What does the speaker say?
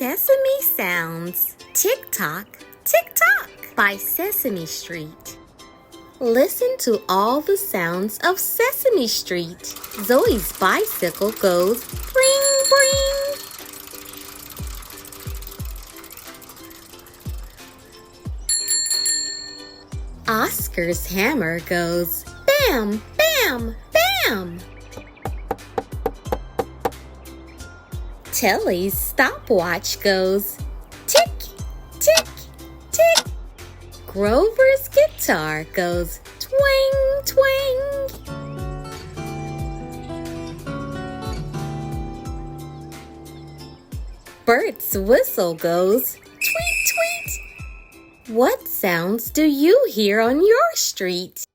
Sesame Sounds. Tick-Tock, Tick-Tock by Sesame Street. Listen to all the sounds of Sesame Street. Zoe's bicycle goes bring, bring. Oscar's hammer goes bam, bam, bam. Tilly's stopwatch goes tick, tick, tick. Grover's guitar goes twang, twang. Bert's whistle goes tweet, tweet. What sounds do you hear on your street?